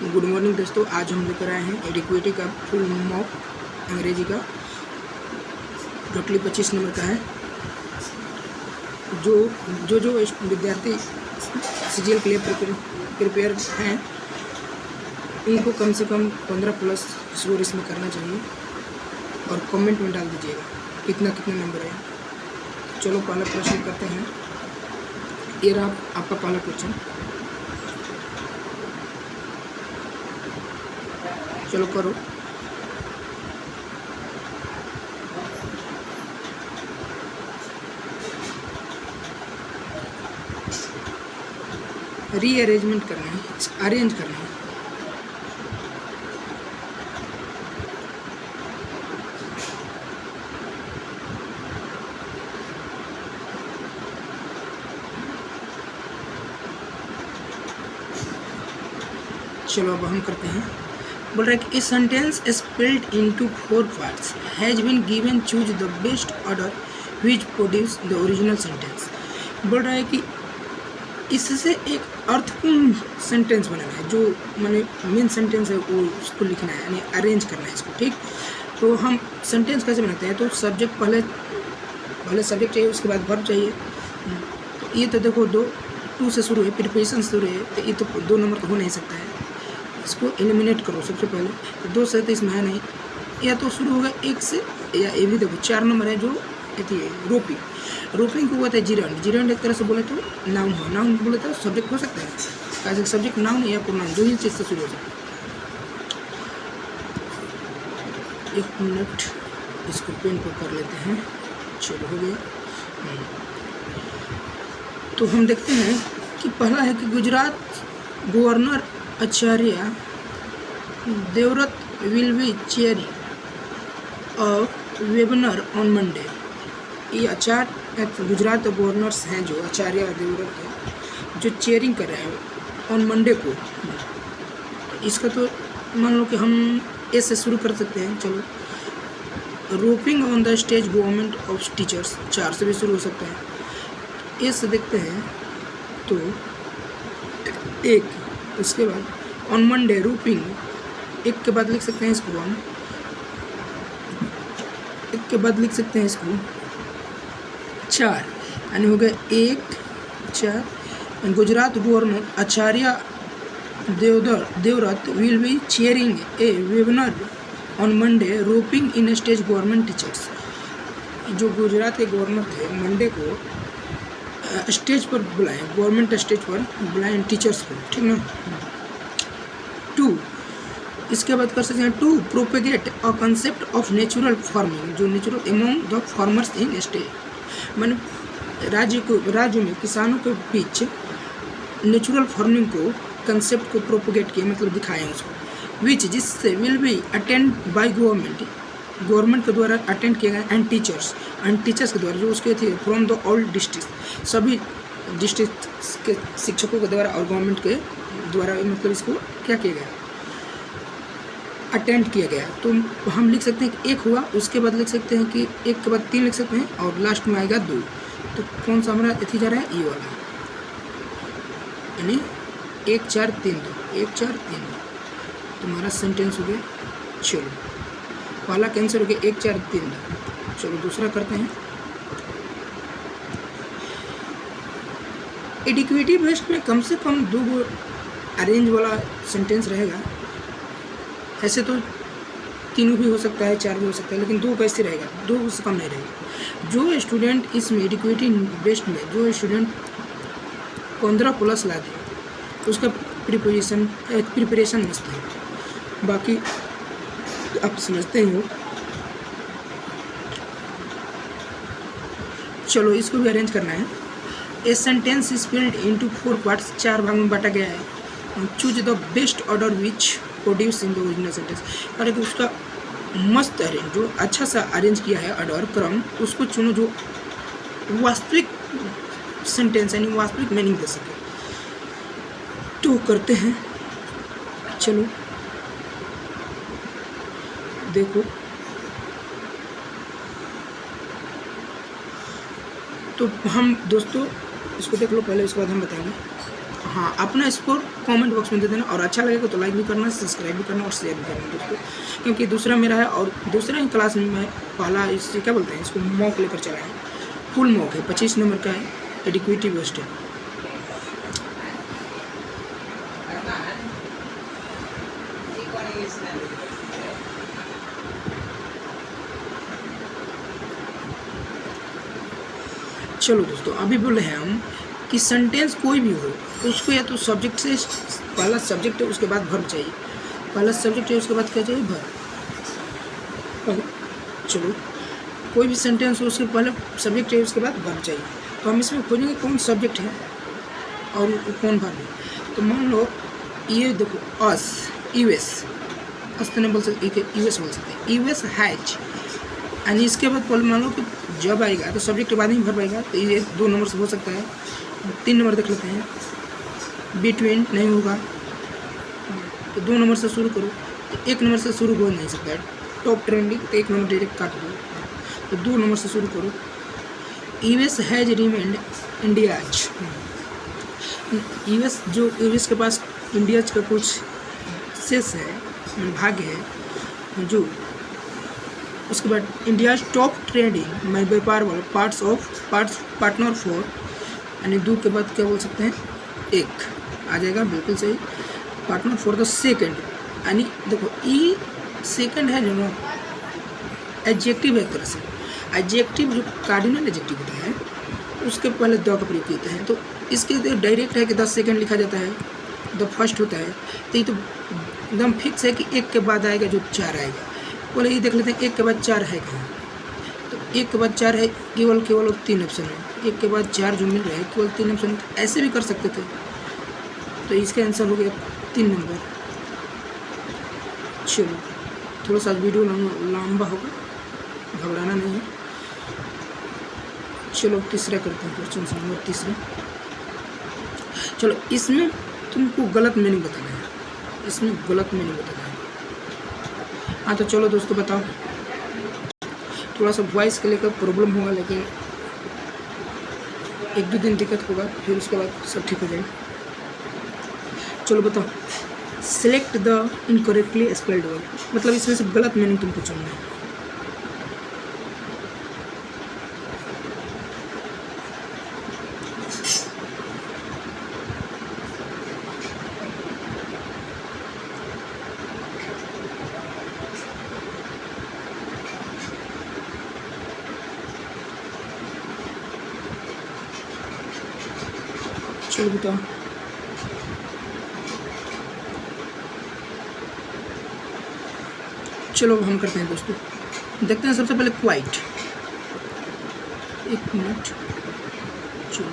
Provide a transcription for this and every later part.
Good morning दोस्तों, आज हम लेकर आए हैं एडिक्विटी का फुल मॉक अंग्रेजी का। टोटली 25 नंबर का है। जो विद्यार्थी सीजीएल के लिए प्रिपेयर हैं उनको कम से कम 15 प्लस स्कोर इसमें करना चाहिए और कमेंट में डाल दीजिएगा कितना नंबर है। चलो पहला प्रश्न करते हैं। ये रहा आपका पहला क्वेश्चन। चलो करो। रीअरेंजमेंट करना है, अरेंज करना है। चलो अब हम करते हैं। बोल रहा है कि a sentence split into 4 parts has been given, choose the best order which produce the original sentence. बोल रहा है कि इससे एक अर्थपूर्ण सेंटेंस बनाना है, जो माने मेन सेंटेंस है वो उसको लिखना है, यानी अरेंज करना है इसको। ठीक, तो हम सेंटेंस कैसे बनाते हैं? तो सब्जेक्ट पहले सब्जेक्ट चाहिए, उसके बाद वर्ब चाहिए। तो ये तो देखो 2 से शुरू है, प्रिपोजिशन शुरू है, तो ये तो 2 नंबर का हो नहीं सकता है। इसको एलिमिनेट करो सबसे पहले। तो 2 से तो इसमें है नहीं, या तो शुरू होगा 1 से, या ये भी देखो 4 नंबर है जो ये रोपिंग को होता है जीरेंड एक तरह से बोले तो नाउन हो, नाउन बोले तो सब्जेक्ट हो सकता है। कैसे सब्जेक्ट नाउन या प्रोनाउन, दो ही चीज़ से शुरू हो सकता है। 1 मिनट इसको पेन को कर लेते हैं। चलो हो गया। तो हम देखते हैं कि पहला है कि Gujarat governor Acharya Devvrat will be chairing a webinar on Monday. ये गुजरात गवर्नर्स हैं जो आचार्य देवव्रत है, जो चेयरिंग कर रहे हैं ऑन मंडे को। इसका तो मान लो कि हम ए से शुरू कर सकते हैं। चलो, roping on the stage government of teachers, 4 से भी शुरू हो सकता है। ए से देखते हैं तो 1, उसके बाद ऑन मंडे रोपिंग, 1 के बाद लिख सकते हैं इसको हम, 1 के बाद लिख सकते हैं इसको 4, यानी हो गया 1 4। Gujarat governor Acharya Devvrat will be chairing a webinar on Monday roping in state government teachers. जो गुजरात के गवर्नर थे, मंडे को स्टेज पर बुलाएं, गवर्नमेंट स्टेज पर बुलाएं टीचर्स को। ठीक ना। 2, इसके बाद कर सकते हैं 2 propagate a concept of natural farming, जो natural among the farmers in state, माने राज्य में किसानों के बीच नेचुरल फार्मिंग को, कंसेप्ट को प्रोपोगेट किया, मतलब दिखाएं उसको। विच, जिससे will be attend by government के द्वारा अटेंड किया गया, एंड टीचर्स के द्वारा, जो उसके थे फ्रॉम द ऑल डिस्ट्रिक्ट, सभी डिस्ट्रिक्ट के शिक्षकों के द्वारा और गवर्नमेंट के द्वारा, मतलब इसको क्या किया गया, अटेंड किया गया। तो हम लिख सकते हैं कि 1 हुआ, उसके बाद लिख सकते हैं कि 1 के बाद 3 लिख सकते हैं, और लास्ट में आएगा 2। तो कौन सा हमारा इतनी जा रहा है? ये वाला, यानी 1 4 3 2, 1 4 3 2 तुम्हारा सेंटेंस हो गया। चलो पहला कैंसिल हो गया, 1 4 3 2। चलो दूसरा करते हैं। एडिक्विटी बेस्ड में कम से कम 2 अरेंज वाला सेंटेंस रहेगा। ऐसे तो 3 भी हो सकता है, 4 भी हो सकता है, लेकिन 2 कैसे रहेगा? 2 से कम नहीं रहेगा। जो स्टूडेंट इसमें एडिक्विटी बेस्ड में, जो स्टूडेंट 15 प्लस ला दे, उसका प्रिपरेशन मस्त है। बाकी आप समझते ही हो। चलो इसको भी अरेंज करना है। A sentence is split into 4 parts, 4 भाग में बांटा गया है। Choose the best order which produce in the original sentence. अरे कि उसका मस्त अरेंज, जो अच्छा सा अरेंज किया है ऑर्डर क्रम, उसको चुनो जो वास्तविक सेंटेंस यानी वास्तविक मीनिंग दे सके। तो करते हैं। चलो देखो, तो हम दोस्तों इसको देख लो पहले, उसके बाद हम बताएंगे। हाँ, अपना स्कोर कमेंट बॉक्स में दे देना, और अच्छा लगेगा तो लाइक भी करना, सब्सक्राइब भी करना और शेयर भी करना दोस्तों, क्योंकि दूसरा मेरा है और दूसरा ही क्लास में मैं पहला इससे क्या बोलते हैं इसको मॉक लेकर चला है, फुल मॉक है, 25 नंबर का है, एडिक्विटी बेस्ड है। चलो दोस्तों, अभी बोले हैं हम कि सेंटेंस कोई भी हो उसको या तो सब्जेक्ट से, पहला सब्जेक्ट है उसके बाद वर्ब चाहिए, पहला सब्जेक्ट है उसके बाद क्या चाहिए, वर्ब। चलो, कोई भी सेंटेंस हो उसके पहले सब्जेक्ट है उसके बाद वर्ब चाहिए, तो हम इसमें खोजेंगे कौन सब्जेक्ट है और कौन वर्ब है। तो मान लो ये देखो, अस, यूएस, अस तो नहीं बोल सकते, यूएस बोल सकते हैं, यूएस हैज, यानी इसके बाद पहले मान लो कि जब आएगा तो सब्जेक्ट के बाद ही वर्ब आएगा, तो ये 2 नंबर से हो सकता है। 3 नंबर देख लेते हैं, बिटवीन नहीं होगा, तो 2 नंबर से शुरू करो, तो 1 नंबर से शुरू हो नहीं सकता है, टॉप ट्रेंडिंग, तो 1 नंबर डायरेक्ट काट दो, तो 2 नंबर से शुरू करो। US has remained India's, US जो यूएस के पास इंडियाज का कुछ शेष है, भाग्य है जो, उसके बाद इंडियाज टॉप ट्रेडिंग में व्यापार वाला पार्टनर फॉर, यानी 2 के बाद क्या बोल सकते हैं, 1 आ जाएगा, बिल्कुल सही, पार्टनर फॉर द सेकंड, यानी देखो ई सेकंड है जो एडजेक्टिव है, एक तरह से एडजेक्टिव जो कार्डिनल एडजेक्टिव होता है उसके पहले द का प्रयोग करते हैं, तो इसके डायरेक्ट है कि 10 सेकंड लिखा जाता है, द फर्स्ट होता है, तो ये तो एकदम फिक्स है कि 1 के बाद आएगा जो 4 आएगा। बोले ये देख लेते हैं 1 के बाद 4 है कहाँ, तो 1 के बाद 4 है, केवल 3 ऑप्शन है, 1 के बाद 4 जो मिल रहा है केवल 3 ऑप्शन, ऐसे भी कर सकते थे, तो इसका आंसर हो गया 3 नंबर। चलो, थोड़ा सा वीडियो लंबा होगा, घबराना नहीं है। चलो तीसरा करते हैं, क्वेश्चन नंबर तीसरा। चलो, इसमें तुमको गलत मीनिंग बताना है, इसमें गलत मीनिंग बताना है। हाँ तो चलो दोस्तों बताओ, थोड़ा सा वॉइस के लेकर प्रॉब्लम होगा, लेकिन 1-2 दिन दिक्कत होगा, फिर उसके बाद सब ठीक हो जाएगा। चलो बताओ, select the incorrectly spelled word, मतलब इसमें से गलत मीनिंग तुमको चुनना है। चलो बताओ, चलो हम करते हैं दोस्तों, देखते हैं सबसे पहले क्वाइट, 1 मिनट, चलो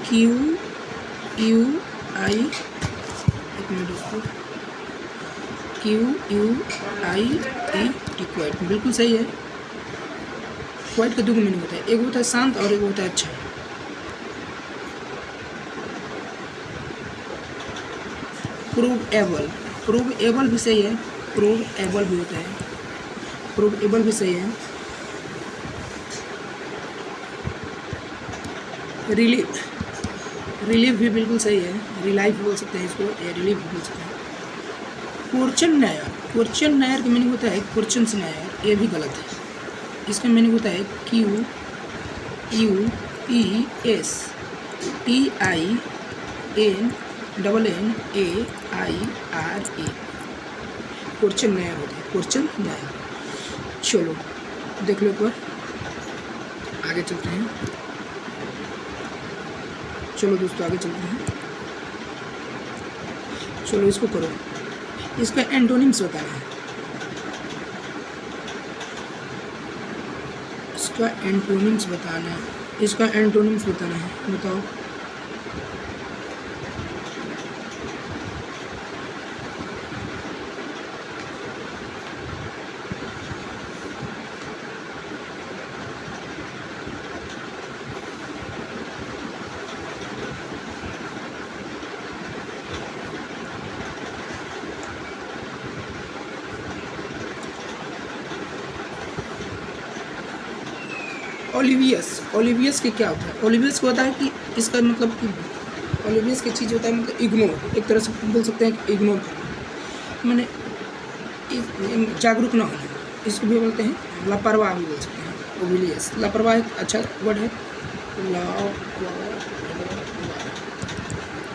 QUI, 1 मिनट दोस्तों, QUIET, क्वाइट बिल्कुल सही है। क्वाइट का 2 मीनिंग होता है, एक होता है शांत और एक होता है अच्छा। प्रूव एबल भी सही है, प्रूव एबल भी होता है, प्रूव एबल भी सही है। रिलीव भी बिल्कुल सही है, रिलाइव बोल सकते हैं इसको, या रिलीव भी बोल सकते हैं। क्वेश्चन नायर का मीनिंग होता है क्वेश्चन नायर, ये भी गलत है, इसका मीनिंग होता है QUESTINNAIRE, क्वेश्चन नायर होता है, क्वेश्चन नायर। चलो देख लो एक बार, आगे चलते हैं। चलो दोस्तों आगे चलते हैं, चलो इसको करो, इसका एंटोनिम्स बताना है, इसका एंटोनिम्स बताना है, इसका एंटोनिम्स बताना है, बताओ। ओलिवियस के क्या होता है, ओलिवियस को होता है कि इसका मतलब कि ऑब्वियस की चीज़ होता है मतलब इग्नोर, एक तरह से बोल सकते हैं कि इग्नोर करना, मैंने जागरूक ना होना, इसको भी बोलते हैं लापरवाह भी बोल सकते हैं। ओब्लिवियस, लापरवाह एक अच्छा वर्ड है।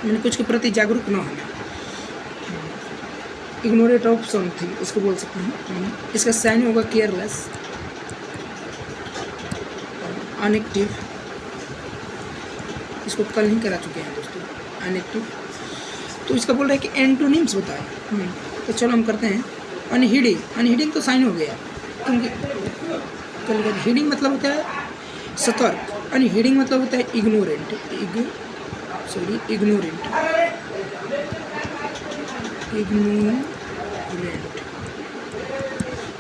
मैंने कुछ के प्रति जागरूक ना होना, इग्नोरेट ऑफ समथिंग इसको बोल सकते हैं। इसका साइन होगा केयरलेस, अनएक्टिव, इसको कल ही करा चुके हैं दोस्तों, अनएक्टिव। तो इसका बोल रहा है कि एंटोनिम्स बताएं। तो चलो हम करते हैं। अनहीडिंग, अनहीडिंग तो साइन हो गया, क्योंकि कल हीडिंग मतलब होता है सतर्क, अनहीडिंग मतलब होता है इग्नोरेंट, इग्नोरेंट,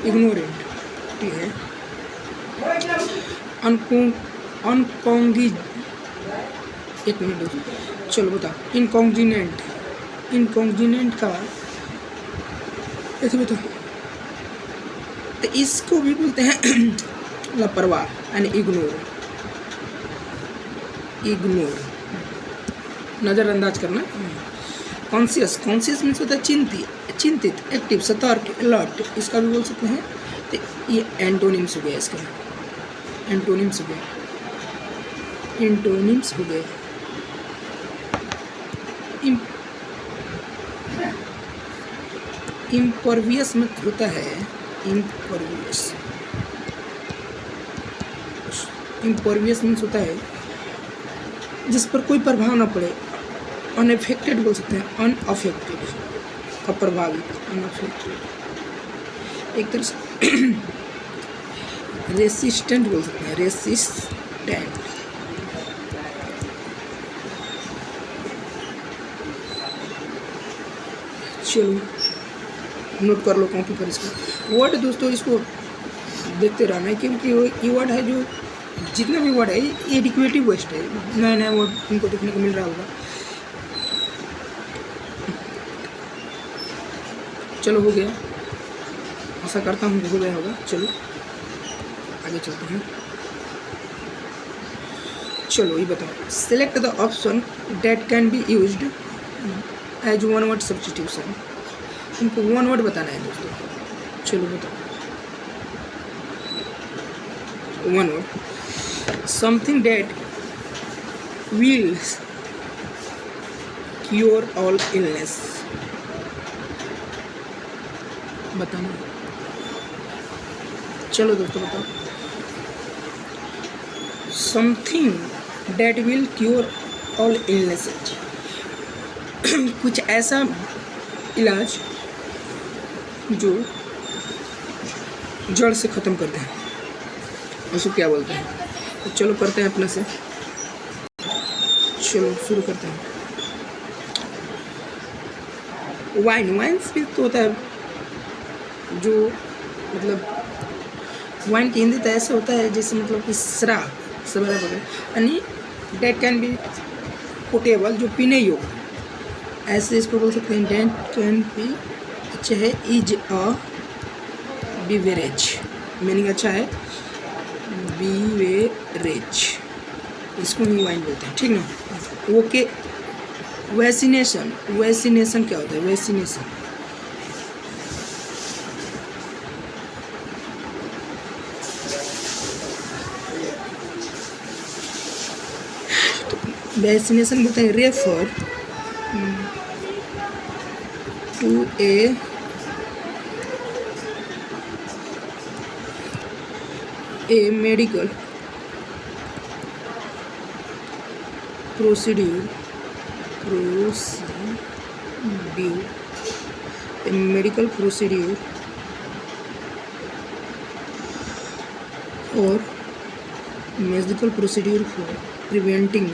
इग्नोरेंट, ठीक है। अनकॉन्गी, एक मिनट दोस्तों, चलो बताओ। इनकॉन्जिनेंट, इनकॉन्जिनेंट का ऐसे बताओ, तो इसको भी बोलते हैं लापरवाह यानी इग्नोर, इग्नोर, नज़रअंदाज करना। कॉन्शियस, कॉन्शियस मीन्स होता है चिंतित, चिंतित, एक्टिव, सतर्क, अलर्ट, इसका भी बोल सकते हैं। तो ये एंटोनिम्स हो गया, इसका एंटोनिम्स हो गया, एंटोनिम्स हो गए। इम्परवियस में होता है इम्परवियस, इम्परवियस मीन्स होता है जिस पर कोई प्रभाव ना पड़े, अनअफेक्टेड बोल सकते हैं, अनअफेक्टेड, अप्रभावित, अनअफेक्टेड, एक तरह से रेसिस्टेंट बोल सकते हैं, रेसिस्टेंट। चलो नोट कर लो कॉपी पर इसको वर्ड दोस्तों, इसको देखते रहना है, क्योंकि ये वर्ड है जो जितना भी वर्ड है ये एडिक्वेटिव वेस्ट है, नया नया वर्ड तुमको देखने को मिल रहा होगा। चलो हो गया, आशा करता हूँ हो गया होगा। चलो आगे चलते हैं। चलो ये बताओ, select the option that can be used as one word substitution. इनको वन वर्ड बताना है दोस्तों। चलो बताओ, one word, something that will cure all illness, बताना। चलो दोस्तों बताओ, something that will cure all illnesses, कुछ ऐसा इलाज जो जड़ से ख़त्म करते हैं, उसको क्या बोलते हैं? तो चलो करते हैं अपने से, चलो शुरू करते हैं। वाइन, वाइन भी तो होता है जो मतलब वाइन की हिंदी तो ऐसे होता है जैसे मतलब कि शराब वगैरह, यानी डेट कैन बी पोटेबल, जो पीने योग्य, ऐसे इसको बोल सकते हैं। डेट कैन बी अच्छा है, इज अ बीवरेज, मीनिंग अच्छा है, बीवरेज, इसको ही वाइन बोलते हैं, ठीक ना। ओके, वैक्सीनेशन, वैक्सीनेशन क्या होता है? वैक्सीनेशन वैक्सीनेशन बोलते हैं refer to a medical procedure, a medical procedure or medical procedure for preventing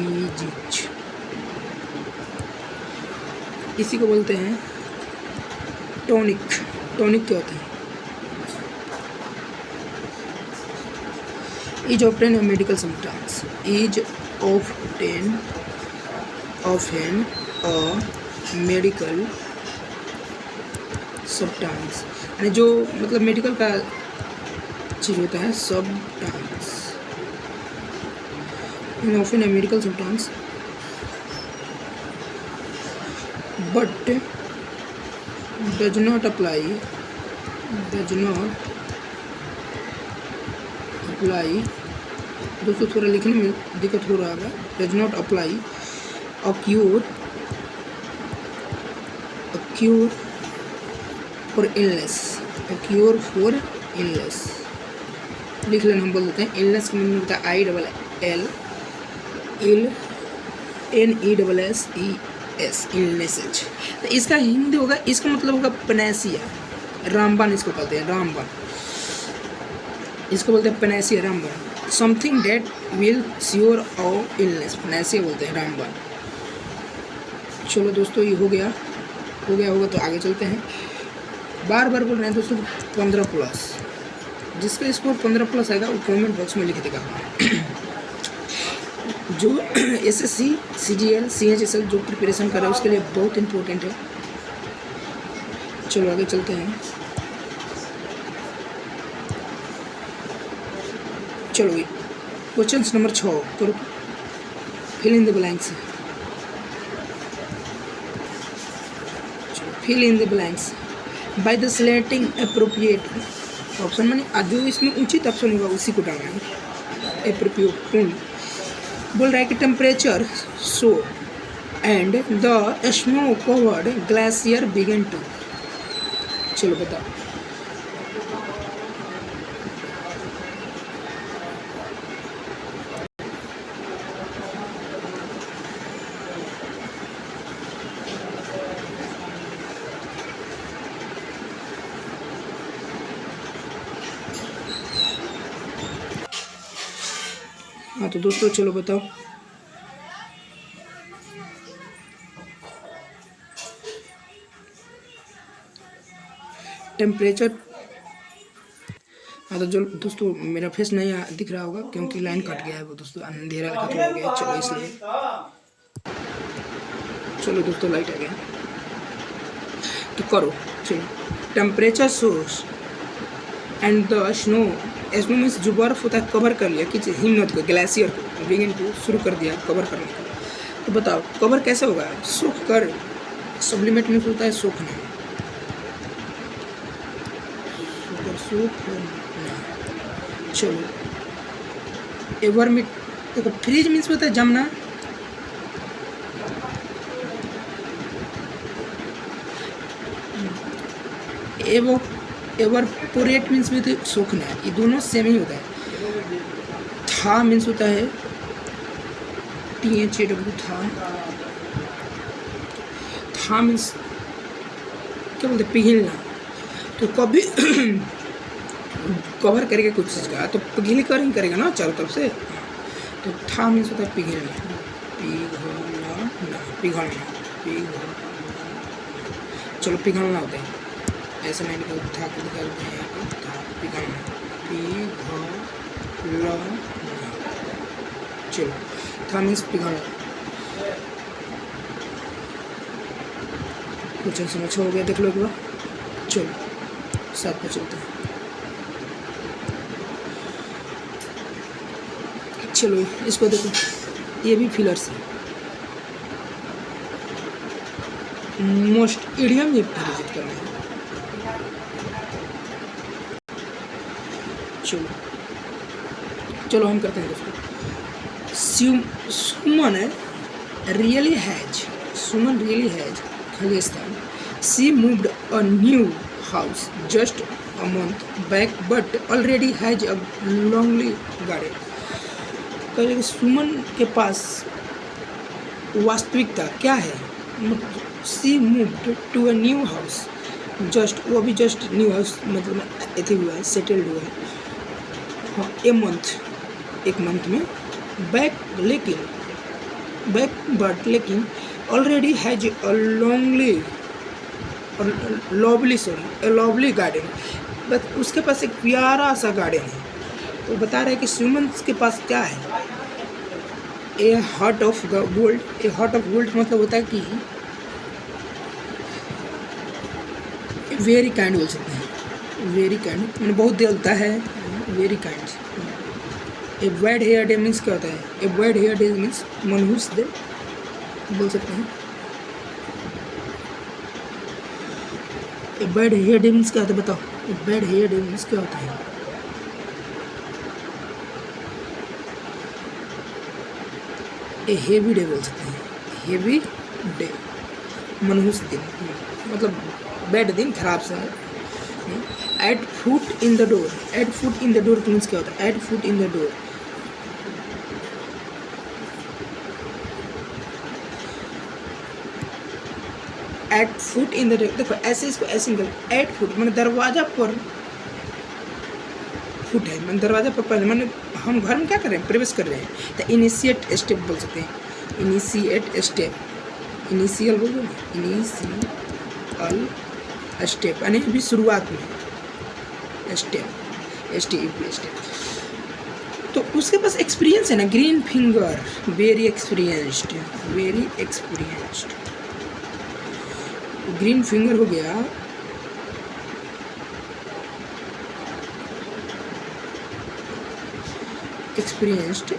disease, इसी को बोलते हैं टॉनिक। टॉनिक क्या होता है? Is often a medical substance, is often a medical substance यानी जो मतलब मेडिकल का चीज़ होता है, substance often a medical substance but does not apply दोस्तों थोड़ा लिखने में दिक्कत हो रहा है। Does not apply a cure for illness, लिख लेना। हम बोल देते हैं इलनेस का मीनिंग होता है ILLNESSES, इलनेसेज। तो इसका हिंदी होगा, इसका मतलब होगा पनेसिया, रामबाण इसको कहते हैं, रामबाण इसको बोलते हैं, पनेसिया, रामबाण। Something that will sure of illness, panacea बोलते हैं, रामबाण। चलो दोस्तों ये हो गया होगा तो आगे चलते हैं। बार बार बोल रहे हैं दोस्तों 15+, जिसका स्कोर 15+ आएगा वो कमेंट बॉक्स में लिख देगा। जो SSC CGL CHSL जो प्रिपरेशन कर रहा है उसके लिए बहुत इम्पोर्टेंट है। चलो आगे चलते हैं। चलो क्वेश्चन नंबर 6 करो, fill in the blanks. Fill in the blanks by the selecting appropriate option, माने जो इसमें उचित ऑप्शन होगा उसी को डालना है। अप्रोप्रिएट बोल रहा है कि temperature so and the snow covered glacier began to. चलो बताओ। हाँ तो दोस्तों चलो बताओ। टेम्परेचर, हाँ तो जो दोस्तों मेरा फेस नहीं दिख रहा होगा क्योंकि लाइन कट गया है वो दोस्तों, अंधेरा खत्म हो गया। चलो इसलिए, चलो दोस्तों लाइट आ गया तो करो। चलो temperature source and the snow means जो बर्फ होता है कवर कर लिया, किसी हिम्मत को, ग्लेशियर को, बिगिन को शुरू कर दिया कवर करने का। तो बताओ कवर कैसे होगा? सूख कर, सब्लिमेट मीन्स होता है सूखना, सूखना। चलो एवरमिट, देखो फ्रीज मीन्स होता है जमना, एवरपोरेट मीन्स भी तो सूखना है, ये दोनों सेम ही होता है। था मीन्स होता है THAW, था मीन्स क्या बोलते हैं, पिघलना। तो कभी कवर करेगा कुछ चीज़ का तो पिघल कर ही करेगा ना चारों तरफ से। तो था मीन्स होता है पिघलना, पिघलना। चलो पिघलना होता है, ऐसा नहीं लिखा था को दिखा देते हैं यहाँ पे, था पिघलना, पिघलना। चलो था मीन्स पिघलना। क्वेश्चन समझ हो गया, देख लो एक बार। चलो 7 पे चलते हैं। चलो इसको देखो, ये भी फिलर्स है। मोस्ट इडियम ये विजिट करना है। चलो हम करते हैं दोस्तों। Suman really has Khalistan, she moved a new house just a month back but already has a लॉन्गली गार्डन। कह सुमन के पास वास्तविकता क्या है? She moved to a new house, just वो भी जस्ट न्यू हाउस मतलब एथी हुआ है, सेटल्ड हुआ है। हाँ ए मंथ, एक मंथ में। बैक बट लेकिन already has a lovely garden, बस उसके पास एक प्यारा सा गार्डन है। तो बता रहे हैं कि सुमन के पास क्या है? ए हार्ट ऑफ गोल्ड मतलब होता है कि वेरी काइंड बोल सकते हैं, वेरी काइंड मैंने बहुत देता है, very kind. A bad hair day means क्या होता है? A bad hair day means मनहूस डे बोल सकते हैं। A bad hair day means क्या होता है बताओ? A bad hair day means क्या होता है? ए हेवी डे बोल सकते हैं, हेवी डे, मनहूस दिन, मतलब बैड दिन, खराब सा है। At foot in the door, at foot in the door means क्या होता है? At foot in the door, at foot in the door, देखो ऐसे इसको ऐसे निकल, एट फुट मैंने दरवाजा पर, फुट है मैंने दरवाजा पर, पहले मैंने हम घर में क्या कर रहे हैं? प्रवेश कर रहे हैं, तो इनिशिएट स्टेप बोल सकते हैं, इनिशिएट स्टेप, इनिशियल बोल दो, इनिशियल स्टेप यानी अभी शुरुआत में, स्टेप, स्टेप। तो उसके पास एक्सपीरियंस है ना, green finger, very experienced, very experienced, green finger हो गया। एक्सपीरियंस्ड,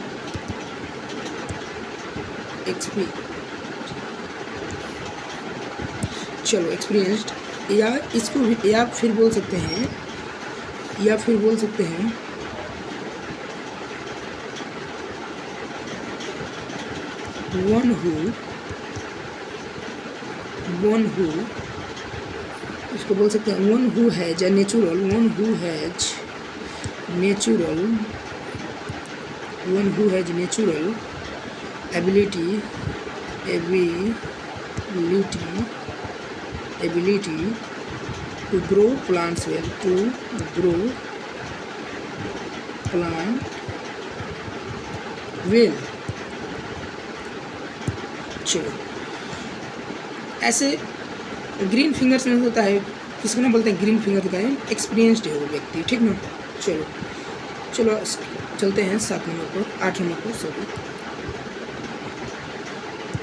चलो एक्सपीरियंस्ड, या इसको या फिर बोल सकते हैं, या फिर बोल सकते हैं वन हु, इसको बोल सकते हैं one who has natural, one who has natural, one who has natural ability, ability to grow plants well, to grow plant well। चलो ऐसे ग्रीन फिंगर्स में होता है, किसको ना बोलते हैं ग्रीन फिंगर का है, एक्सपीरियंसड है वो व्यक्ति, ठीक ना। चलो चलो चलते हैं 7 नंबर पर, 8 नंबर पर, सॉरी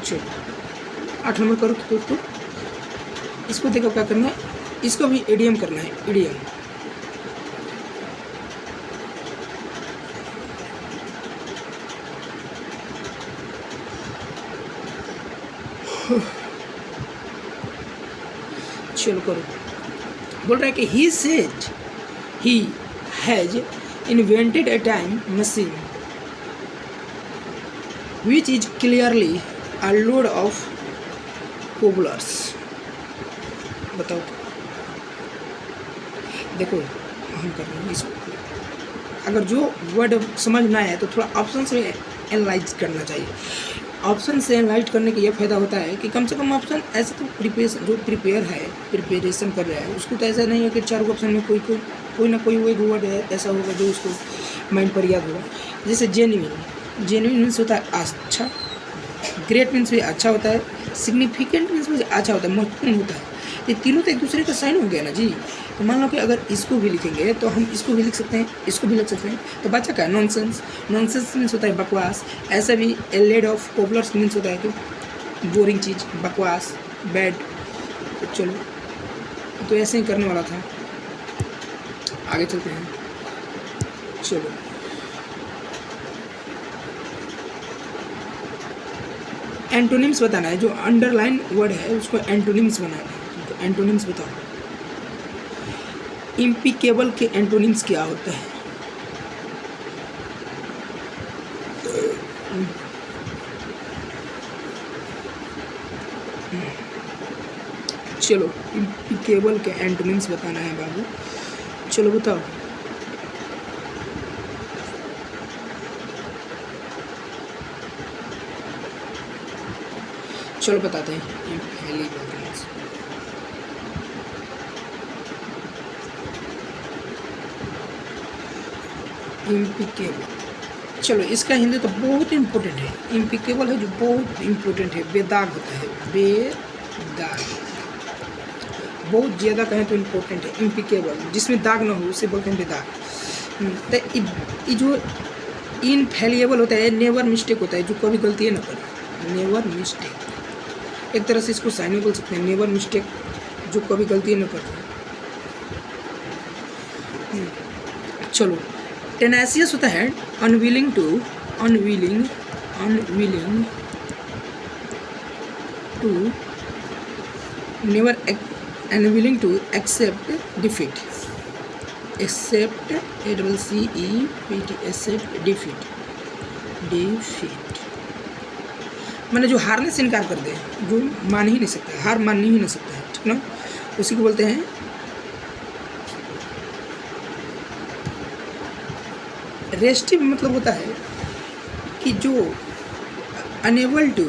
चलो 8 नंबर करो दोस्तों। इसको देखो क्या करना है, इसको भी इडियम करना है, इडियम। चलो करो। बोल रहा है कि he said he has invented a time machine which is clearly a load of cobblers. बताओ, देखो हम कर रहे हैं इसको, अगर जो वर्ड समझ में आया है तो थोड़ा ऑप्शन से एनालाइज करना चाहिए। ऑप्शन से एनालाइज करने का यह फ़ायदा होता है कि कम से कम ऑप्शन ऐसे तो प्रिपेयर है, प्रिपरेशन कर रहा है उसको, तो ऐसा नहीं है कि 4 ऑप्शन में कोई ना कोई वो एक वर्ड है ऐसा होगा जो उसको माइंड पर याद होगा। जैसे जेन्युइन मीन्स होता है अच्छा, ग्रेट मीन्स भी अच्छा होता है, सिग्निफिकेंट मीन्स भी अच्छा होता है, महत्वपूर्ण होता है। ये तीनों तो एक दूसरे का साइन हो गया ना जी। तो मान लो कि अगर इसको भी लिखेंगे तो हम इसको भी लिख सकते हैं, इसको भी लिख सकते हैं, तो बच्चा क्या, नॉनसेंस। नॉनसेंस मीन्स होता है बकवास। ऐसा भी ए लेड ऑफ कोबलर्स मीन्स होता है कि बोरिंग चीज़, बकवास, बैड। तो चलो, तो ऐसे ही करने वाला था, आगे चलते हैं। चलो एंटोनिम्स बताना है, जो अंडरलाइन वर्ड है उसको एंटोनिम्स बनाना है। तो एंटोनिम्स बताओ, इम्पिकेबल के एंटोनिम्स क्या होता है? चलो इम्पिकेबल के एंटोनिम्स बताना है बाबू, चलो बताओ। चलो बताते हैं इम्पिकेबल। चलो इसका हिंदी तो बहुत इम्पोर्टेंट है, इम्पिकेबल है जो बहुत इम्पोर्टेंट है, बेदाग होता है, बेदाग, बहुत ज़्यादा कहें तो इम्पोर्टेंट है। इम्पिकेबल जिसमें दाग ना हो उसे बोलते हैं बेदाग। तो जो इनफेलिएबल होता है, नेवर मिस्टेक होता है, जो कभी गलती ना करे, नेवर मिस्टेक। एक तरह से इसको साइन बोल सकते हैं, नेवर मिस्टेक, जो कभी गलती न करते। चलो, टेनेसियस होता है unwilling to never unwilling to accept defeat, accept accept defeat मैंने जो हारने से इनकार कर दे, जो मान ही नहीं सकता, हार मान ही नहीं सकता है, ठीक ना, उसी को बोलते हैं रेस्टिव। मतलब होता है कि जो अनेबल टू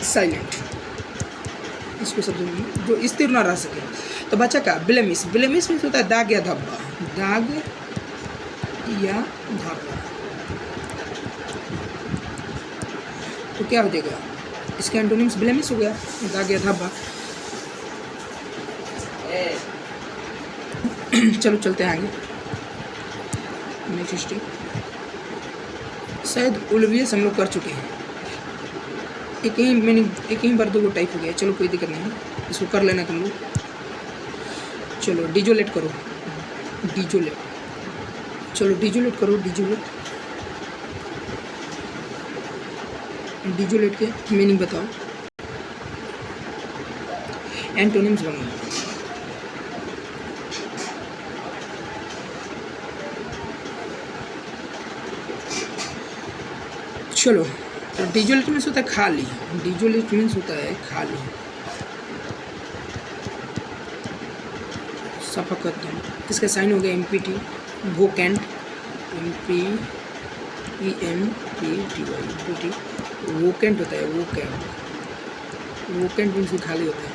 साइलेंट, इसको शब्द में जो स्थिर ना रह सके। तो बच्चा का ब्लेमिश मीन्स होता है दाग या धब्बा, दाग या धब्बा। तो क्या हो जाएगा, इसके एंटोनिम्स ब्लेमिश हो गया, दाग या धब्बा। चलो चलते हैं आगे, नेक्स्ट स्टेप। शायद ओलिवियस हम लोग कर चुके हैं, एक ही बार 2 टाइप हो गया। चलो कोई दिक्कत नहीं है, इसको कर लेना तुम लोग। चलो डिजोलेट करो, चलो डिजोलेट करो, डिजोलेट के मीनिंग बताओ, एंटोनिम्स बनाओ। चलो, तो डिजोलेट मीन्स होता है खाली, डिजोलेट मीन्स होता है खाली, सफा खत्म। किसका साइन हो गया, एमपीटी, वोकेंट, EMPTY, वोकेंट होता है, वोकेंट मीन्स खाली होता है।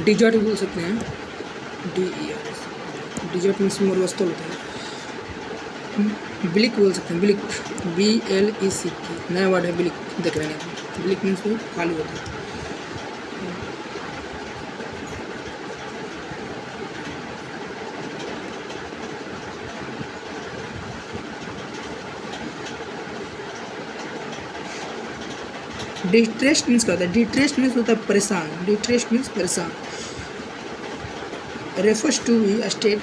डिजर्ट बोल सकते हैं, DERT, डिजर्ट मीन्स मरुस्थल होता है। ब्लिक बोल सकते हैं, ब्लिक, BLEC, नया वर्ड है ब्लिक, देख रहे हैं, ब्लिक मीन्स खाली होता है। डिस्ट्रेस्ड मीन्स क्या होता है, डिस्ट्रेस्ड मीन्स होता है परेशान, डिस्ट्रेस्ड मीन्स परेशान, refers to be state,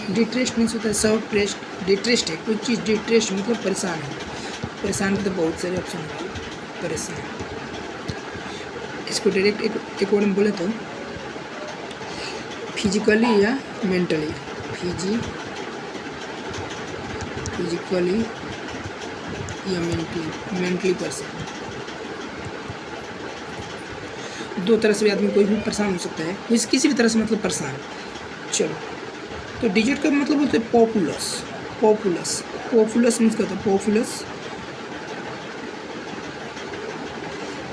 distressed means होता है सप्रेस्ड, डिस्ट्रेस्ड है कोई चीज़, डिस्ट्रेस्ड मतलब परेशान है, परेशान के तो बहुत सारे ऑप्शन हैं, परेशान। इसको डायरेक्ट एक वर्ड में बोले तो फिजिकली या मेंटली, फिजिकली या मेंटली पर्सन, 2 तरह से भी आदमी कोई भी परेशान हो सकता है, किसी भी तरह से मतलब परेशान। चलो, तो डिजिट का मतलब होता है पॉपुलस मीन्स क्या होता है, पॉपुलस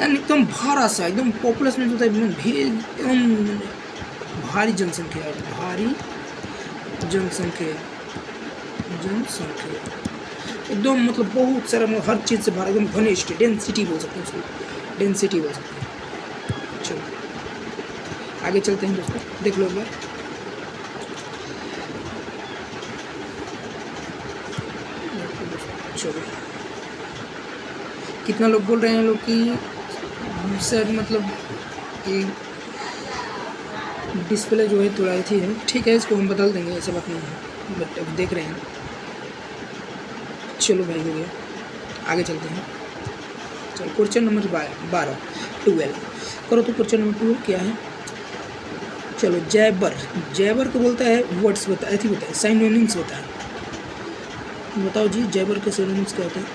यानी एकदम भारा सा, एकदम पॉपुलस मीन्स होता है एकदम भारी जनसंख्या, एकदम मतलब बहुत सारा, मतलब हर चीज़ से भरा, एकदम घनिष्ठ, डेंसिटी बोल सकते हैं उसको, डेंसिटी बोल सकते हैं। चलो आगे चलते हैं दोस्तों, देख लो एक बार। चलो, कितना लोग बोल रहे हैं लोग कि सर मतलब कि डिस्प्ले जो है थोड़ा थी है, ठीक है, इसको हम बदल देंगे, ऐसा बात नहीं है, बट अब देख रहे हैं। चलो भाई, हो गया, आगे चलते हैं। चलो क्वेश्चन नंबर 12 करो तो। क्वेश्चन नंबर 2 क्या है, चलो जैबर को बोलता है वर्ड्स बताए, साइनोनिम्स होता है, बताओ जी जैबर के साइनोनिम्स क्या होता है।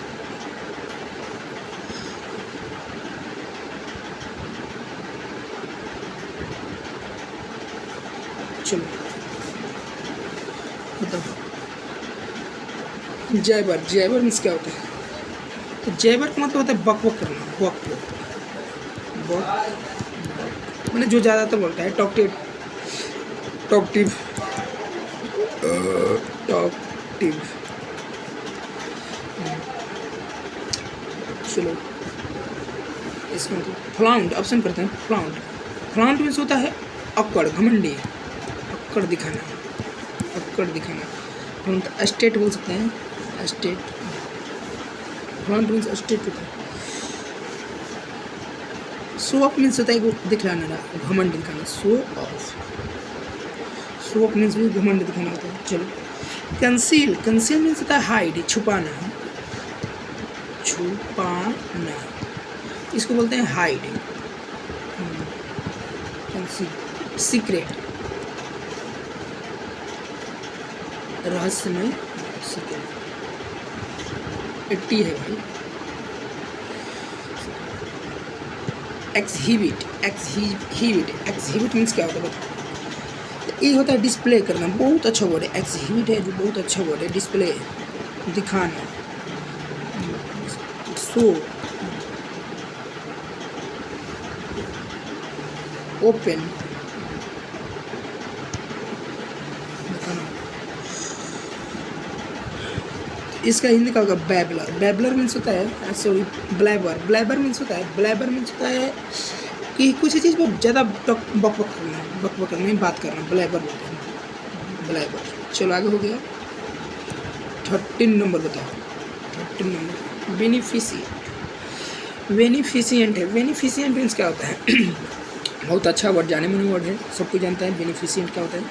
चलो बताओ, जैबर मीन्स क्या होता है, तो जैबर का मतलब होता है बक करना, बक मैंने जो ज़्यादातर बोलता है, टॉकटिव। चलो इसका मतलब फ्लाउंड, ऑप्शन करते हैं, फ्लाउंड मीन्स होता है अक्कड़, घमंडी, अक्कड़ दिखाना, स्टेट बोल सकते हैं, स्टेट, फ्लाउंड मीन्स स्टेट होता है। शो ऑफ मीन्स होता है कि दिखलाना, घमंड दिखाना। Show off, show off means भी घमंड दिखाना होता है। चलो कंसील, कंसील मीन्स होता है हाइड, छुपाना, छुपाना, इसको बोलते हैं हाइड। कंसील, सीक्रेट, रहस्यमय, सीक्रेट। 80 है भाई। एक्सहिबिट, एक्सहिबिट, एक्सहिबिट मीन्स क्या होता है बताओ? ये होता है डिस्प्ले करना, बहुत अच्छा वर्ड है। एक्सहिबिट है जो बहुत अच्छा वर्ड है, डिस्प्ले, दिखाना। शो, ओपन, दिखाना। इसका हिंदी का होगा बैबलर। बैबलर मीन्स होता है, सॉरी ब्लैबर, ब्लैबर मीन्स होता है, ब्लैबर मीन्स होता है कि कुछ चीज़ पर ज़्यादा बक करना, बक करना, बात करना, ब्लैबर बोलते हैं, ब्लैबर। चलो आगे हो गया। 13 नंबर बताओ। 13 नंबर बेनिफिशियंट, बेनिफिशियंट है। बेनिफिशियंट मीन्स क्या होता है? बहुत अच्छा वर्ड, जाने माने वर्ड है, सब कोई जानता है बेनिफिशियंट क्या होता है।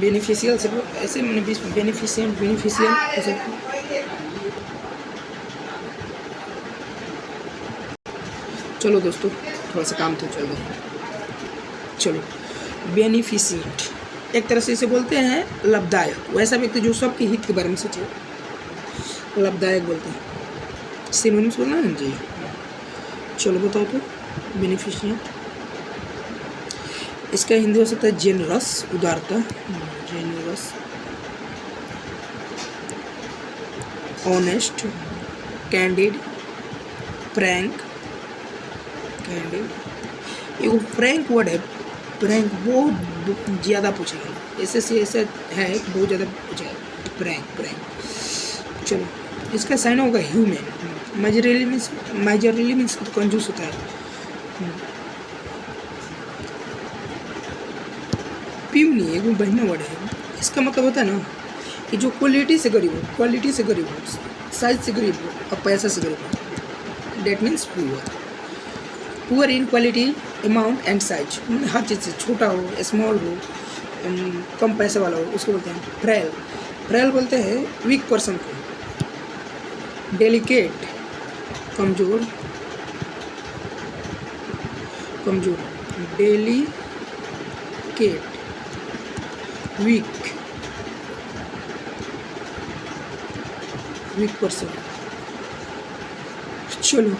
बेनिफिशियल से ऐसे मैंने बेनिफिशियंट, बेनिफिशियल ऐसे। चलो दोस्तों थोड़ा सा काम तो चल रहा है। चलो बेनिफिशियंट एक तरह से इसे बोलते हैं लाभदायक, वैसा व्यक्ति जो सबके हित के बारे में सोचे, लाभदायक बोलते हैं। सिनोनिम्स बोलना है जी। चलो बताओ तो बेनिफिशियंट, इसका हिंदी हो सकता है जेनरस, उदारता, generous, honest, candid, prank, candid. ये प्रैंक वर्ड है, प्रैंक बहुत ज़्यादा पूछेगा, ऐसे से ऐसा है बहुत ज़्यादा पूछेगा, प्रैंक, प्रैंक। चलो इसका साइन होगा ह्यूमन, मेजरली मीन्स कंजूस होता है। प्यूनी एक बढ़िया वर्ड है, इसका मतलब होता है ना कि जो क्वालिटी से गरीब हो, क्वालिटी से गरीब हो, साइज से गरीब हो और पैसा से गरीब हो, that means poor. Poor in quality, amount and size, हर चीज़ से छोटा हो, स्मॉल हो, कम पैसे वाला हो, उसको बोलते हैं फ्रेल। फ्रेल बोलते हैं वीक पर्सन को। डेलिकेट, कमज़ोर, कमज़ोर, डेलिकेट, वीक, वीक पर्सन। चलो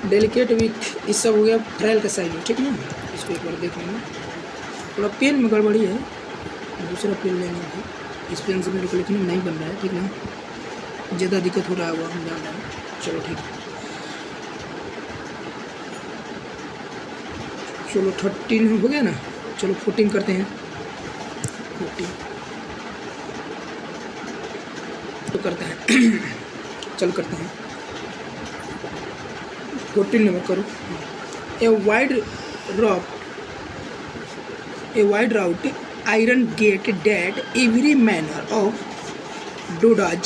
डेलिकेट, वीक, इस सब हो गया फ्रेल का साइन, ठीक ना। इसको एक बार देख लेंगे, थोड़ा पेन में गड़बड़ी है, दूसरा पेन लेंगे भाई। इस पेन से मेरे को लिखने में नहीं बन रहा है, ठीक ना, ज़्यादा दिक्कत हो रहा है वो हम जान रहे हैं। चलो ठीक है। चलो 13 हो गया ना, चलो 14 करते हैं। 14 तो करते हैं चलो करते हैं 14 नंबर करो। A wide wrought iron gate that every manner of doodahs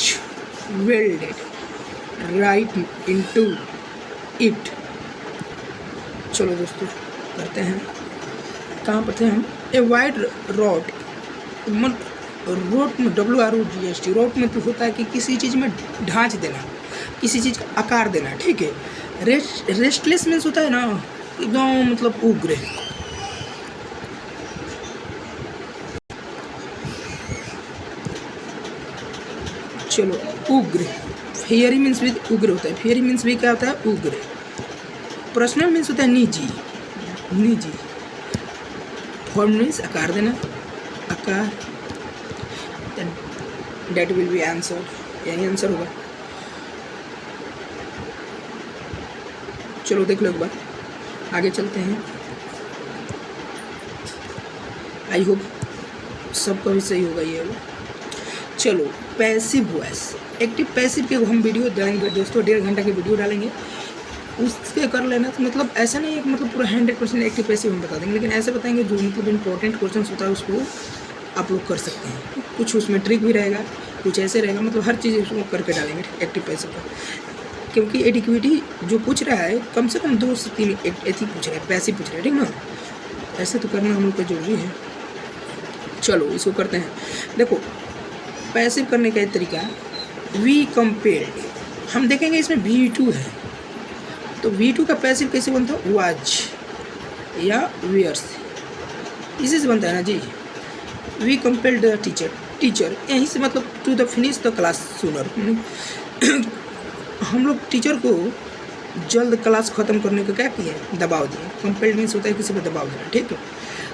welded right into it। चलो दोस्तों करते हैं, कहाँ पर थे हम? ए वाइड रॉड, रोड में WRODST, रोड में तो होता है कि किसी चीज़ में ढांच देना, किसी चीज़ का आकार देना, ठीक है। रेस्टलेस मीन्स होता है ना एकदम मतलब उग्र। चलो उग्र, फियरी मीन्स भी उग्र होता है, फियरी मीन्स भी क्या होता है? उग्र। पर्सनल मीन्स होता है निजी, निजी। फॉर्म मीन्स आकार देना, आकार। डेट विल बी आंसर, यही आंसर होगा। चलो देख लो एक बार, आगे चलते हैं। आई होप सबका भी सही होगा ये। चलो पैसिव वॉइस, एक्टिव पैसिव के हम वीडियो डालेंगे दोस्तों, 1.5 घंटा की वीडियो डालेंगे, उसके कर लेना। तो मतलब ऐसा नहीं है कि मतलब पूरा 100% एक्टिव पैसिव हम बता देंगे, लेकिन ऐसे बताएंगे जो मतलब इंपॉर्टेंट क्वेश्चन होता है उसको आप लोग कर सकते हैं। कुछ उसमें ट्रिक भी रहेगा कुछ ऐसे रहेगा, मतलब हर चीज़ उसको करके डालेंगे एक्टिव पैसिव का, क्योंकि एडिक्विटी जो पूछ रहा है कम से कम 2 से 3 ऐसी पूछ रहा है, पैसिव पूछ रहा है, ठीक ना। ऐसे तो करना हम लोग का जरूरी है। चलो इसको करते हैं। देखो पैसिव करने का एक तरीका है वी कंपेयर्ड। हम देखेंगे इसमें V2 है, तो V2 का पैसिव कैसे बनता है, वाज या वियर्स, इसी से बनता है ना जी। वी कंपेयर्ड द टीचर यहीं से मतलब to the finish the class sooner. हम लोग टीचर को जल्द क्लास ख़त्म करने का क्या किया, दबाव दिए। कंपेल्ड मीन्स होता है किसी पर दबाव देना, ठीक है।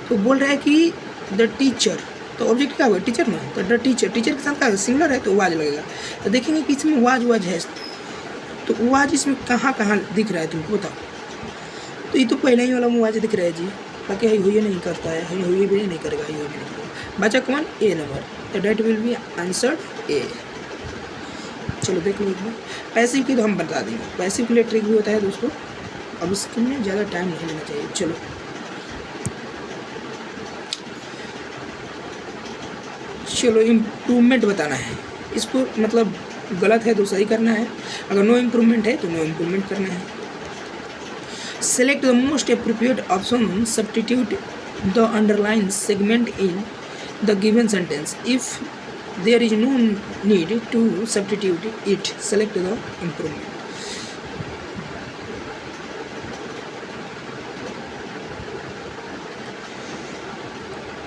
तो बोल रहा है कि द टीचर, तो ऑब्जेक्ट क्या हुआ, टीचर ना, तो द टीचर के साथ क्या है, सिंगुलर है तो वाज लगेगा। तो देखेंगे कि इसमें वाज है, तो वाज इसमें कहाँ दिख रहा है तुमको बताओ। तो ये तो पहले ही वाला वाज दिख रहा है जी, बाकी है हुई नहीं करता है, हुई भी नहीं करेगा, हुई भी नहीं करेगा। बचा कौन, ए नंबर, तो that will be answer A. चलो देख लो एक बार। पैसिव की तो हम बता देंगे, पैसिव के लिए ट्रिक भी होता है दोस्तों, अब इसके में ज़्यादा टाइम नहीं लेना चाहिए। चलो इम्प्रूवमेंट बताना है इसको, मतलब गलत है तो सही करना है, अगर नो इम्प्रूवमेंट है तो नो इम्प्रूवमेंट करना है। Select the most appropriate option, substitute the underline segment in the given sentence. If there is no need to substitute it, select the improvement.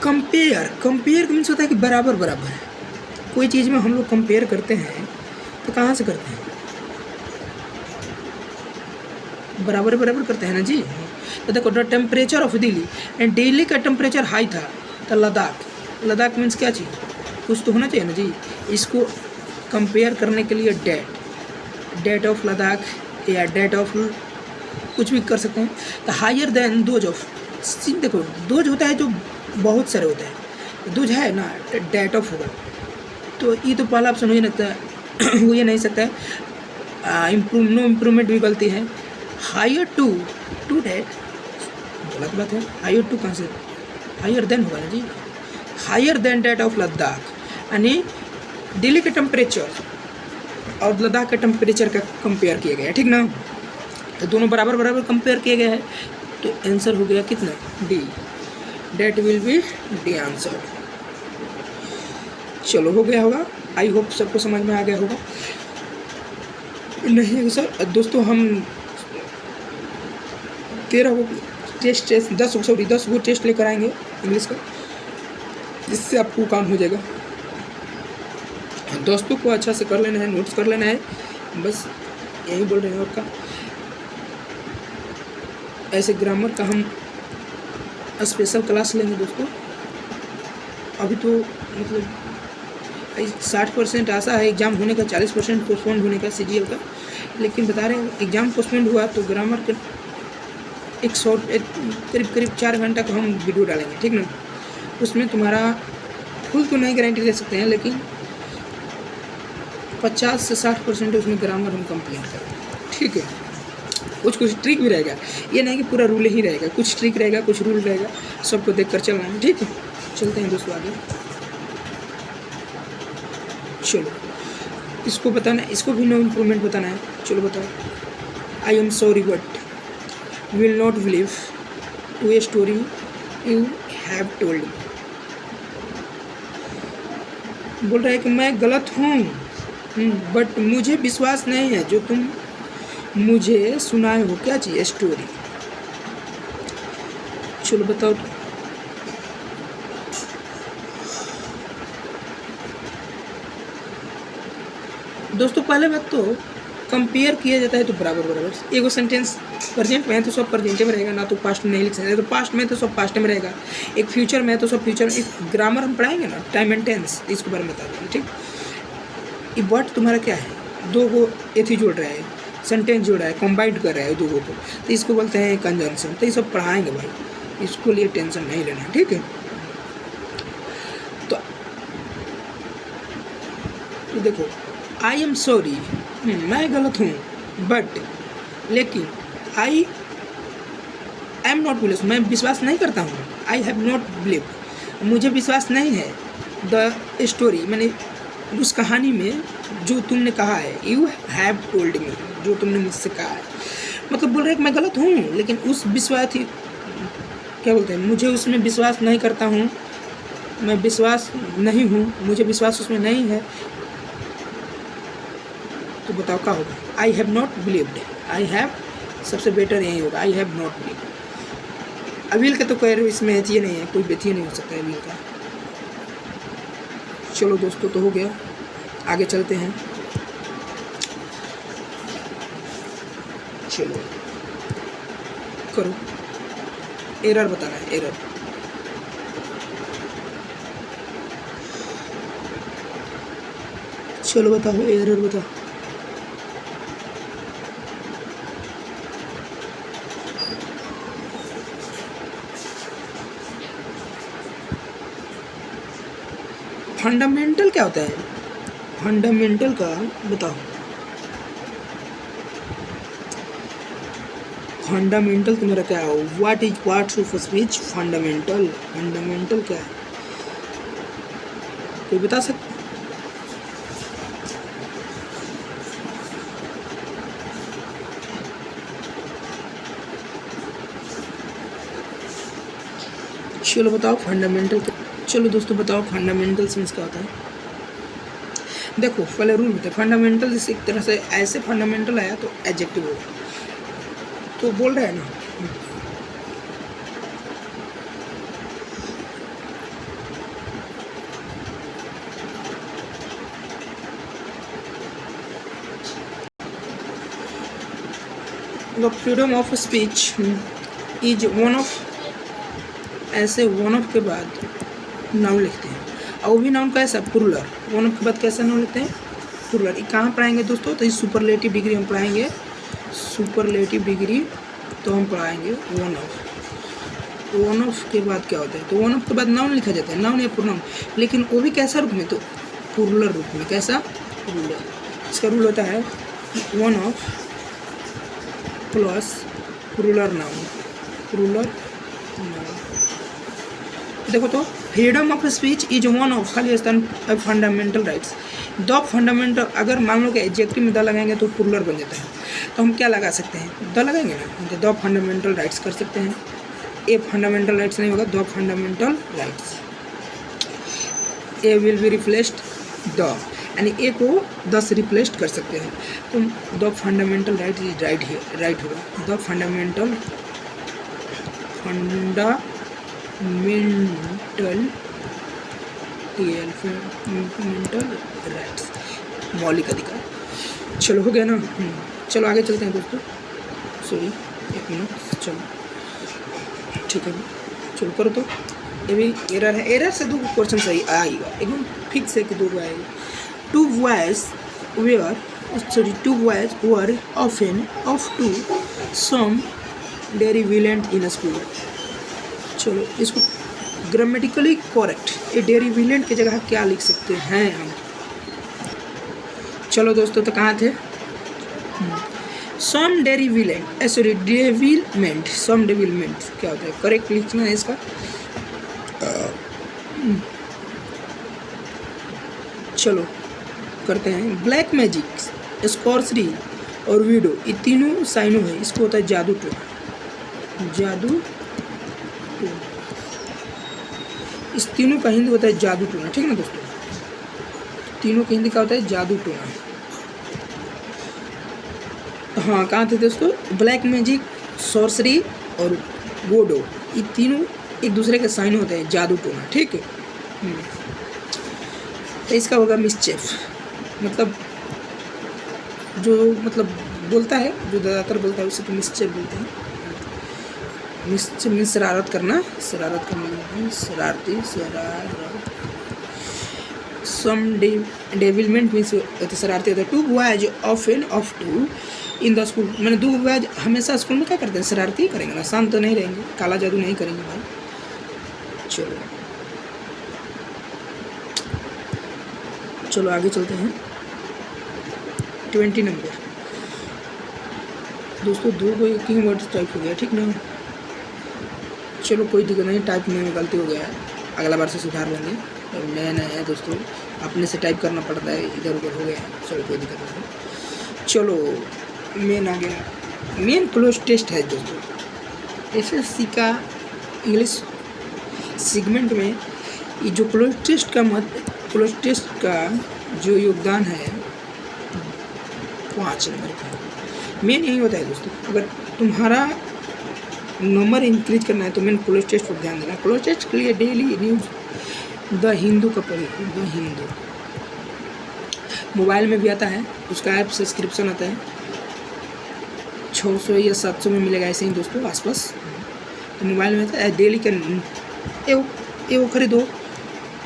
Compare means होता है कि बराबर बराबर। कोई चीज़ में हम लोग कंपेयर करते हैं तो कहाँ से करते हैं, बराबर बराबर करते हैं ना जी। तो देखो the temperature of Delhi, and Delhi का टेम्परेचर हाई था, तो लद्दाख मीन्स क्या चीज़, कुछ तो होना चाहिए ना जी। इसको कंपेयर करने के लिए डेट ऑफ लद्दाख या डेट ऑफ कुछ भी कर सकते हैं। तो हायर देन दोज ऑफ, देखो दोज होता है जो बहुत सारे होते हैं, दोज है ना, डेट ऑफ होगा, तो ये तो पहला ऑप्शन हो ही नहीं हो ही नहीं सकता है। नो इम्प्रूवमेंट भी गलती है। हायर टू डेट गलत बात है, हायर टू कहाँ से, हायर देन होगा ना जी, higher than that of Ladakh, यानी दिल्ली के टेम्परेचर और लद्दाख के टेम्परेचर का कंपेयर किया गया है, ठीक ना। तो दोनों बराबर बराबर कंपेयर किए गए हैं, तो आंसर हो गया कितना, D, that will be D answer. चलो हो गया होगा, आई होप सबको समझ में आ गया होगा। नहीं सर दोस्तों, हम 10 वो टेस्ट लेकर आएंगे इंग्लिश का, जिससे आपको काम हो जाएगा। दोस्तों को अच्छा से कर लेना है, नोट्स कर लेना है, बस यही बोल रहे हैं। और का ऐसे ग्रामर का हम स्पेशल क्लास लेंगे दोस्तों। अभी तो मतलब 60% आशा है एग्ज़ाम होने का, 40% पोस्टपोन होने का CGL का, लेकिन बता रहे हैं एग्ज़ाम पोस्टपोन हुआ तो ग्रामर का एक शॉर्ट करीब 4 घंटा का हम वीडियो डालेंगे, ठीक ना। उसमें तुम्हारा फुल तो नहीं गारंटी दे सकते हैं, लेकिन 50 से 60% उसमें ग्रामर हम कंप्लीट करेंगे, ठीक है। कुछ ट्रिक भी रहेगा, ये नहीं कि पूरा रूल ही रहेगा, कुछ ट्रिक रहेगा, कुछ रूल रहेगा, सबको देख कर चलना है, ठीक है। चलते हैं दोस्तों आगे। चलो इसको बताना, इसको भी नो इम्प्रूवमेंट बताना है। चलो बताओ। I am sorry but will not believe to a story you have told me. बोल रहा है कि मैं गलत हूँ, बट मुझे विश्वास नहीं है जो तुम मुझे सुनाए हो। क्या चाहिए, स्टोरी। चलो बताओ। दोस्तों पहले बात तो कंपेयर किया जाता है तो बराबर बराबर। एगो सेंटेंस प्रेजेंट में है तो सब प्रेजेंट में रहेगा, ना तो पास्ट में नहीं लिख सकते, तो पास्ट में तो सब पास्ट में रहेगा। एक फ्यूचर में है तो सब फ्यूचर में। एक ग्रामर हम पढ़ाएंगे ना, टाइम एंड टेंस, इसके बारे में बता देंगे, ठीक। ये वर्ड तुम्हारा क्या है, दो को एथी जोड़ रहा है, सेंटेंस जोड़ रहा है, कंबाइंड कर रहा है दो को, तो इसको बोलते हैं कंजंक्शन। तो ये सब पढ़ाएंगे भाई, इसको लिए टेंशन नहीं लेना, ठीक है। तो देखो आई एम सॉरी, मैं गलत हूँ, बट लेकिन आई एम नॉट बिलीव, मैं विश्वास नहीं करता हूँ। आई हैव नॉट बिलीव, मुझे विश्वास नहीं है। द स्टोरी मैंने उस कहानी में जो तुमने कहा है, यू हैव टोल्ड मी, जो तुमने मुझसे कहा है, मतलब बोल रहे हैं कि मैं गलत हूँ, लेकिन उस विश्वास क्या बोलते हैं, मुझे उसमें विश्वास नहीं करता हूँ, मैं विश्वास नहीं हूँ, मुझे विश्वास उसमें नहीं है, तो बताओ क्या होगा। I have not believed, I have सबसे बेटर यही होगा, आई हैव नॉट बिलीव्ड। अविल के तो कह रहे हो इसमें ये नहीं है, कोई व्यक्ति नहीं हो सकता अविल का। चलो दोस्तों, तो हो गया, आगे चलते हैं। चलो करो, एरर बताना है, एरर। चलो बताओ, एरर बताओ। फंडामेंटल क्या होता है, फंडामेंटल का बताओ। फंडामेंटल तुम्हारा क्या है, what is parts of speech, fundamental, fundamental क्या है, कोई बता सकता। चलो बताओ फंडामेंटल। चलो दोस्तों बताओ फंडामेंटल मीन्स क्या होता है। देखो पहले रूल बताए, फंडामेंटल जैसे एक तरह से ऐसे फंडामेंटल आया तो एडजेक्टिव होगा, तो बोल रहे हैं ना, the freedom of speech is one of, ऐसे वन ऑफ के बाद नाउन लिखते हैं, और वो भी नाउन कैसा, प्लूरल। वन ऑफ के बाद कैसा नाउन लिखते हैं, प्लूरल। कहाँ पढ़ाएंगे दोस्तों, तो इस सुपरलेटिव डिग्री हम पढ़ाएंगे, सुपरलेटिव डिग्री तो हम पढ़ाएंगे वन ऑफ। वन ऑफ के बाद क्या होता है, तो वन ऑफ के बाद नाउन लिखा जाता है, नाउन या प्रोनाउन, लेकिन वो भी कैसा रूप में, तो प्लूरल रूप में। कैसा, प्लूरल। इसका रूल होता है one of plus plural noun, plural noun. देखो तो freedom of speech is one of, खाली स्थान फंडामेंटल राइट्स। द फंडामेंटल, अगर मान लो कि एडजेक्टिव में द लगाएंगे तो प्लूरल बन जाता है, तो हम क्या लगा सकते हैं, द लगाएंगे ना, तो द फंडामेंटल राइट्स कर सकते हैं। ए फंडामेंटल राइट्स नहीं होगा, the fundamental rights. A will be replaced the, यानी ए को द से रिप्लेस्ड कर सकते हैं, तो the fundamental right is right है, राइट होगा। द फंडामेंटल राइट्स, मौलिक अधिकार। चलो हो गया ना। चलो आगे चलते हैं दोस्तों, सॉरी एक मिनट, चलो ठीक है, चलो करो। तो ये भी एरर है, एरर से दो क्वेश्चन सही आएगा, एकदम फिक्स है कि दो आएगा। Two boys were often of to some डेरिवेलेंट इन स्कूल। चलो इसको ग्रामेटिकली करेक्ट, ये डेरिवेलेंट की जगह क्या लिख सकते हैं हम। चलो दोस्तों, तो कहाँ थे, सम डेरिवेलेंट, सॉरी डेविलमेंट, सम डेविलमेंट क्या होता है, करेक्ट लिखना है इसका। चलो करते हैं। ब्लैक मैजिक, स्कॉर्सरी और विडो, ये तीनों साइनो है, इसको होता है जादू टोना, जादू टोना। इस तीनों का हिंदी होता है जादू टोना, ठीक है ना दोस्तों, तीनों का हिंदी का होता है जादू टोना। हाँ कहाँ थे दोस्तों, ब्लैक मैजिक, सॉर्सरी और वोडो, ये तीनों एक दूसरे के साइन होते हैं, जादू टोना, ठीक है। तो इसका होगा मिसचेफ, मतलब जो मतलब बोलता है, जो ज़्यादातर बोलता है उसे तो मिसचेफ बोलते हैं। मिसचेफ मीन्स शरारत करना, शरारत करना, शरारती, शरारत। सम डेविलमेंट मीन्स शरारती होता है। Two boys often of two in the school, मैंने दो बॉयज हमेशा स्कूल में क्या करते हैं, शरारती करेंगे ना, शांत तो नहीं रहेंगे, काला जादू नहीं करेंगे भाई। चलो चलो आगे चलते हैं। 20 नंबर दोस्तों, दो को एक ही वर्ड टाइप हो गया, ठीक ना। चलो कोई दिक्कत नहीं, टाइप में गलती हो गया है, अगला बार से सुधार लेंगे। नया है दोस्तों, अपने से टाइप करना पड़ता है, इधर उधर हो गया है, चलो कोई दिक्कत नहीं। चलो मेन आ गया, मेन क्लोज टेस्ट है दोस्तों। एसएससी का इंग्लिश सेगमेंट में ये जो क्लोज टेस्ट का जो योगदान है 5 नंबर का। मेन यही होता है दोस्तों, अगर तुम्हारा नंबर इंक्रीज करना है तो मेन क्लोज टेस्ट पर ध्यान देना। क्लोज टेस्ट के लिए डेली न्यूज़ द हिंदू का पढ़िए, द हिंदू मोबाइल में भी आता है, उसका ऐप सब्सक्रिप्शन आता है, 600 या 700 में मिलेगा ऐसे ही दोस्तों आसपास। तो मोबाइल में आता है, डेली का वो खरीदो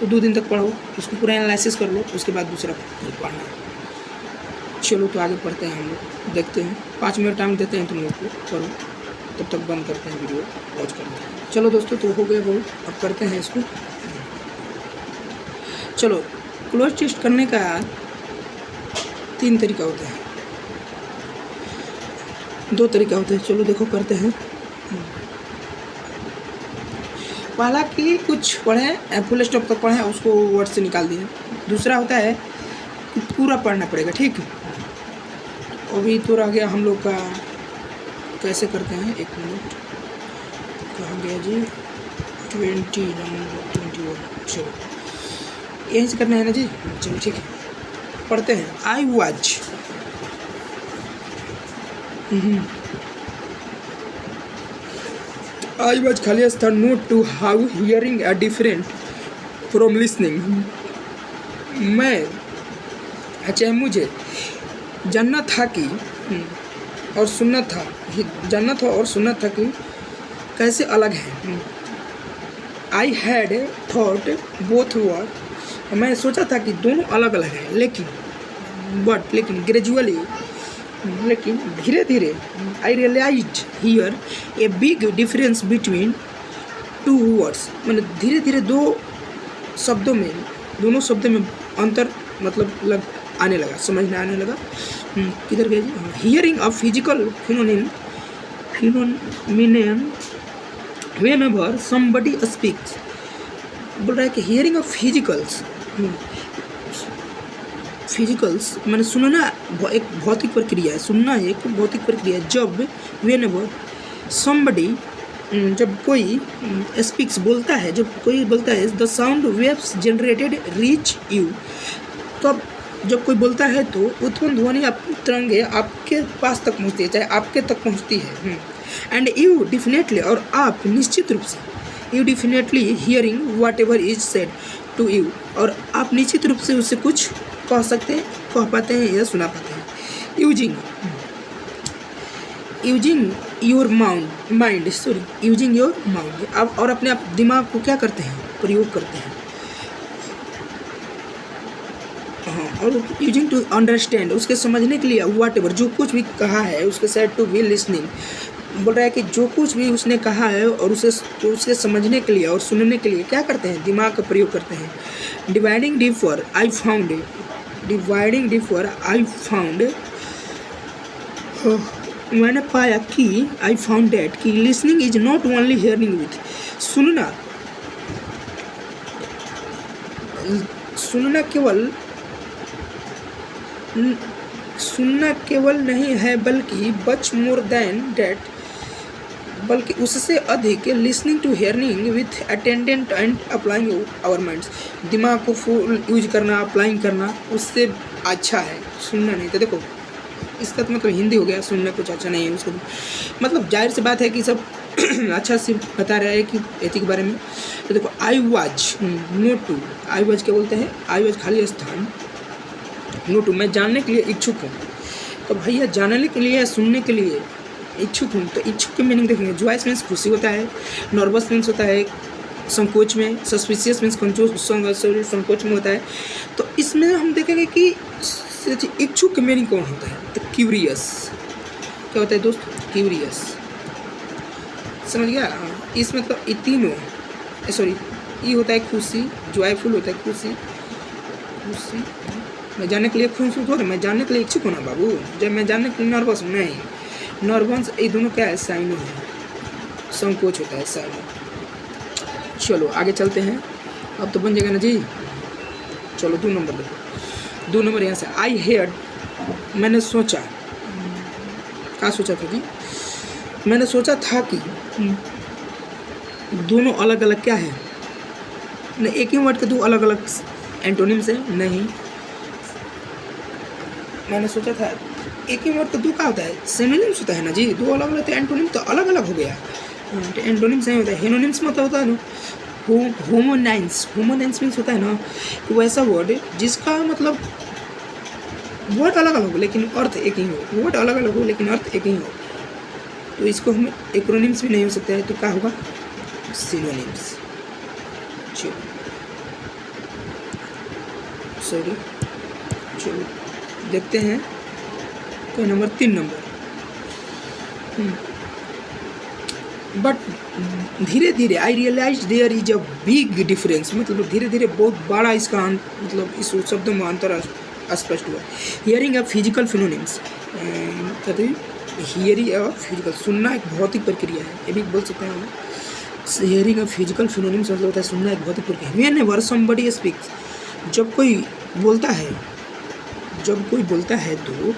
तो 2 दिन तक पढ़ो, उसको पूरा एनालिसिस कर लो, उसके बाद दूसरा पढ़ना। चलो तो आगे पढ़ते हैं हम लोग, देखते हैं 5 मिनट टाइम देते हैं तुम लोग को, करो तब तक बंद करते हैं वीडियो, वॉच करते हैं। चलो दोस्तों तो हो गया बहुत, अब करते हैं इसको। चलो क्लोज टेस्ट करने का 3 तरीका होता है, 2 तरीका होता है। चलो देखो करते हैं। पहला कि कुछ पढ़ें, फुल स्टॉप तक पढ़ें, उसको वर्ड से निकाल दिए। दूसरा होता है कि पूरा पढ़ना पड़ेगा, ठीक है। अभी तो रह गया हम लोग का, कैसे करते हैं, 1 मिनट, कहाँ गया जी, 21। चलो यहीं से करना है ना जी, चलो ठीक है, पढ़ते हैं। आई वॉज खाली स्थान not to how hearing a different from listening. मैं अच्छा, मुझे जानना था और सुनना था कि कैसे अलग है। I had thought both were, मैं सोचा था कि दोनों अलग अलग हैं, लेकिन ग्रेजुअली, लेकिन धीरे धीरे I realized here a big difference between 2 words. मैंने धीरे धीरे दोनों शब्दों में अंतर मतलब आने लगा, समझ में आने लगा। किधर गए जी, hearing of physical phenomenon whenever somebody speaks. बोल रहा है कि हियरिंग ऑफ फिजिकल्स मैंने सुनना एक भौतिक प्रक्रिया है, सुनना एक भौतिक प्रक्रिया है। जब व्हेनेवर समबडी, जब कोई स्पीक्स बोलता है, the sound waves generated reach you, तब जब कोई बोलता है तो उत्पन्न ध्वनि तरंगे आपके पास तक पहुँचती है, चाहे आपके तक पहुँचती है। एंड यू डेफिनेटली, और आप निश्चित रूप से, you definitely hearing whatever is said to you, और आप निश्चित रूप से उससे कुछ कह पाते हैं या सुना पाते हैं। Using your mind, using your mind, आप और अपने आप दिमाग को क्या करते हैं, प्रयोग करते हैं। हाँ, और यूजिंग टू अंडरस्टैंड, उसके समझने के लिए, व्हाट एवर, जो कुछ भी कहा है उसके सेड टू बी लिसनिंग, बोल रहा है कि जो कुछ भी उसने कहा है और उसे समझने के लिए और सुनने के लिए क्या करते हैं, दिमाग का प्रयोग करते हैं। डिवाइडिंग डिफर आई फाउंड, मैंने पाया कि आई फाउंड दैट कि listening is not only hearing with, सुनना केवल नहीं है, बल्कि मच मोर देन दैट, बल्कि उससे अधिक, listening to hearing with attendant and applying our minds, दिमाग को फुल यूज करना, अप्लाइंग करना, उससे अच्छा है, सुनना नहीं। तो देखो इसका तो मतलब हिंदी हो गया, सुनना कुछ अच्छा नहीं है उसको, मतलब जाहिर सी बात है कि सब अच्छा से बता रहा है कि एथिक के बारे में। तो देखो I was not to, I was क्या बोलते हैं, आई वॉज खाली स्थान, नोट टू, मैं जानने के लिए इच्छुक हूँ। तो भैया जानने के लिए, सुनने के लिए इच्छुक हूँ, तो इच्छुक के मीनिंग देखेंगे। जॉयस मीन्स खुशी होता है, नर्वस मीन्स होता है संकोच में, सस्पिशियस मीन्स संकोच में होता है। तो इसमें हम देखेंगे कि इच्छुक के मीनिंग कौन होता है, तो क्यूरियस, क्या होता है दोस्त, क्यूरियस, समझ गया। इसमें मतलब ये तीनों, सॉरी, ये होता है खुशी, जॉयफुल होता है खुशी, मैं जानने के लिए खुश हूँ, थोड़ा मैं जानने के लिए इच्छुक हूँ ना बाबू, जब मैं जानने के लिए नर्वस हूँ, नहीं, नर्वस ये दोनों क्या है, साइनो है, संकोच होता है, साइनो। चलो आगे चलते हैं। अब तो बन जाएगा ना जी। चलो 2 नंबर देखो, 2 नंबर यहाँ से आई हेयर्ड, मैंने सोचा, क्या सोचा था जी, मैंने सोचा था कि दोनों अलग अलग क्या है, नहीं एक ही वर्ड के दो अलग अलग एंटोनिम्स है, नहीं मैंने सोचा था एक ही वर्ड का दो क्या होता है, सिनोनिम्स होता है ना जी, दो अलग अलग, तो एंटोनिम तो अलग अलग हो गया। एंटोनिम्स नहीं होता है, हेनोनिम्स मतलब होता है ना होमोनाइम्स, होमोनाइम्स मीन्स होता है ना कि वैसा वर्ड जिसका मतलब वर्ड अलग अलग हो लेकिन अर्थ एक ही हो, वर्ड अलग अलग हो लेकिन अर्थ एक ही हो, तो इसको हम एक्रोनिम्स भी नहीं हो सकता है, तो क्या होगा, सिनोनिम्स। सॉरी, चलो देखते हैं कोई नंबर, 3 नंबर। बट धीरे धीरे I realize there is a big difference, मतलब धीरे धीरे बहुत बड़ा इसका मतलब इस शब्द में अंतर स्पष्ट हुआ। हियरिंग अ फिजिकल फिनोनिम्स, कहते हैं हियरिंग अ फिजिकल, सुनना एक भौतिक प्रक्रिया है, ये भी बोल सकते हैं हम। हियरिंग अ फिजिकल फिनोनिम्स मतलब होता है सुनना एक भौतिक प्रक्रिया। व्हेनेवर समबडी स्पीक्स, जब कोई बोलता है, जब कोई बोलता है तो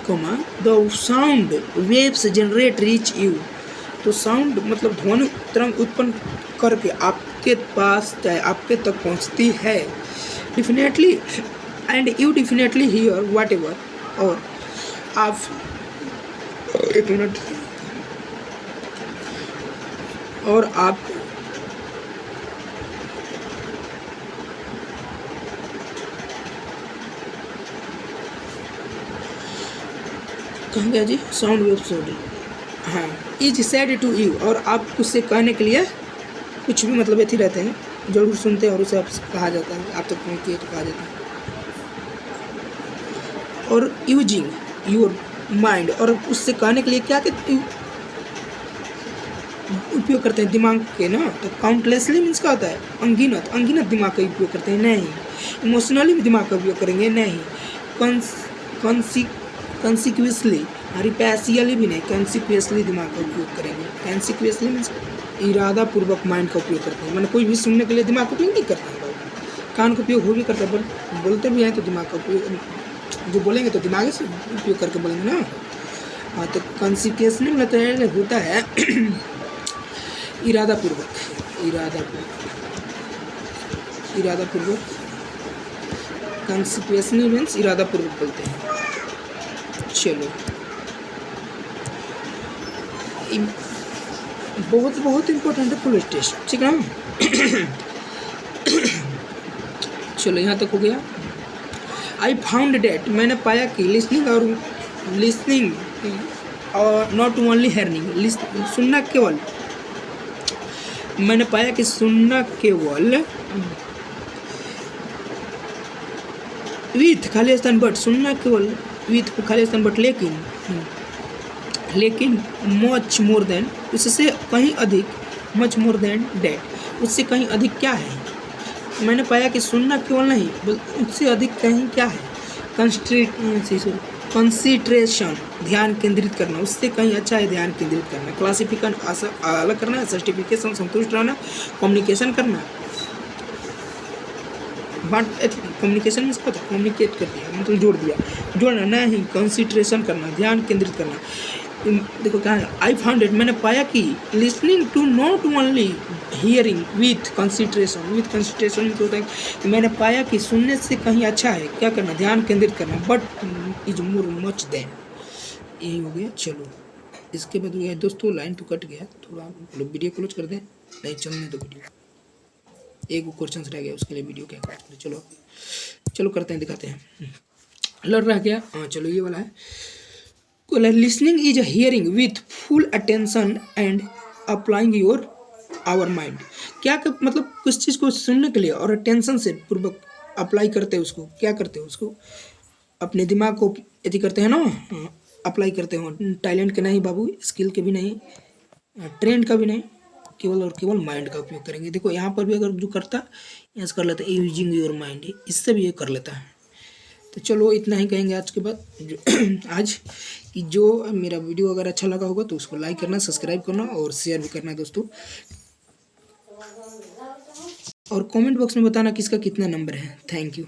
कमा the sound waves generate reach you, तो साउंड मतलब ध्वनि तरंग उत्पन्न करके आपके पास चाहे आपके तक पहुंचती है। Definitely and you definitely here what ever, और आप, एक मिनट, और आप कहाँ गया जी, साउंड वेव सॉरी, हाँ, इज सैड टू यू, और आप उससे कहने के लिए कुछ भी मतलब ऐसे रहते हैं, जरूर सुनते हैं और उसे आप कहा जाता है, आप तक पहुँचती है तो कहा जाता है। और यूजिंग योर माइंड, और उससे कहने के लिए क्या उपयोग करते हैं, दिमाग के ना, तो काउंटलेसली मीन्स क्या होता है, अनगिनत, अनगिनत दिमाग का उपयोग करते हैं, नहीं। इमोशनली भी दिमाग का उपयोग करेंगे, नहीं। कॉन्सिक्वेंसली, रिपैसियली भी नहीं, कॉन्सिक्वेंसली दिमाग का उपयोग करेंगे। कॉन्सिक्वेंसली मीन्स इरादा पूर्वक माइंड का उपयोग करते हैं, मैंने कोई भी सुनने के लिए दिमाग का उपयोग नहीं करते हैं लोग, कान का उपयोग हो भी करता है, बोलते भी हैं तो दिमाग का उपयोग, जो बोलेंगे तो दिमाग से उपयोग करके बोलेंगे ना। हाँ, तो कॉन्सिक्वेंसली मतलब होता है इरादापूर्वक, इरादापूर्वक, कॉन्सिक्वेंसली मीन्स इरादापूर्वक बोलते हैं। चलो बहुत बहुत इम्पोर्टेंट है पुलिस टेस्ट, ठीक है ना। चलो यहाँ तक हो गया। आई फाउंड डेट, मैंने पाया कि लिसनिंग और नॉट ओनली हेयरिंग, सुनना केवल, मैंने पाया कि सुनना केवल विथ खाली स्थान बट, सुनना केवल विथ खाली स्थान बट, लेकिन मच मोर देन, उससे कहीं अधिक, मच मोर देन डेट, उससे कहीं अधिक क्या है, मैंने पाया कि सुनना केवल नहीं, उससे अधिक कहीं क्या है, कंसिट्रेशन, ध्यान केंद्रित करना, उससे कहीं अच्छा है ध्यान केंद्रित करना, क्लासिफिकेशन अलग करना, सर्टिफिकेशन संतुष्ट रहना, कम्युनिकेशन करना, बट कम्युनिकेशन में क्या होता है, कम्युनिकेट कर दिया मतलब जोड़ दिया, जोड़ना नहीं, कंसिट्रेशन करना, ध्यान केंद्रित करना। देखो क्या है, आई फाउंड इट, मैंने पाया कि listening to not only hearing with concentration होता है कि मैंने पाया कि सुनने से कहीं अच्छा है क्या करना, ध्यान केंद्रित करना, but is more much than, यही हो गया। चलो इसके बाद हो गया दोस्तों, लाइन तो कट गया थोड़ा, लोग वीडियो क्लोज कर दें, नहीं चलने दो वीडियो, एक क्वेश्चन रह गया उसके लिए वीडियो क्या करते हैं। चलो करते हैं, दिखाते हैं। लड़ रह गया, हाँ चलो ये वाला है, listening is hearing with full attention and applying your our mind, क्या मतलब कुछ चीज़ को सुनने के लिए और अटेंशन से पूर्वक अप्लाई करते हैं उसको, क्या करते हैं उसको, अपने दिमाग को यदि करते हैं ना, अप्लाई करते हो, टैलेंट के नहीं बाबू, स्किल के भी नहीं, ट्रेंड का भी नहीं, केवल और केवल माइंड का उपयोग करेंगे। देखो यहाँ पर भी अगर जो करता यहाँ से कर लेता है यूजिंग योर माइंड, इससे भी ये कर लेता है। तो चलो इतना ही कहेंगे आज के बाद आज कि जो मेरा वीडियो अगर अच्छा लगा होगा तो उसको लाइक करना, सब्सक्राइब करना और शेयर भी करना दोस्तों। और कमेंट बॉक्स में बताना किसका कितना नंबर है। Thank you.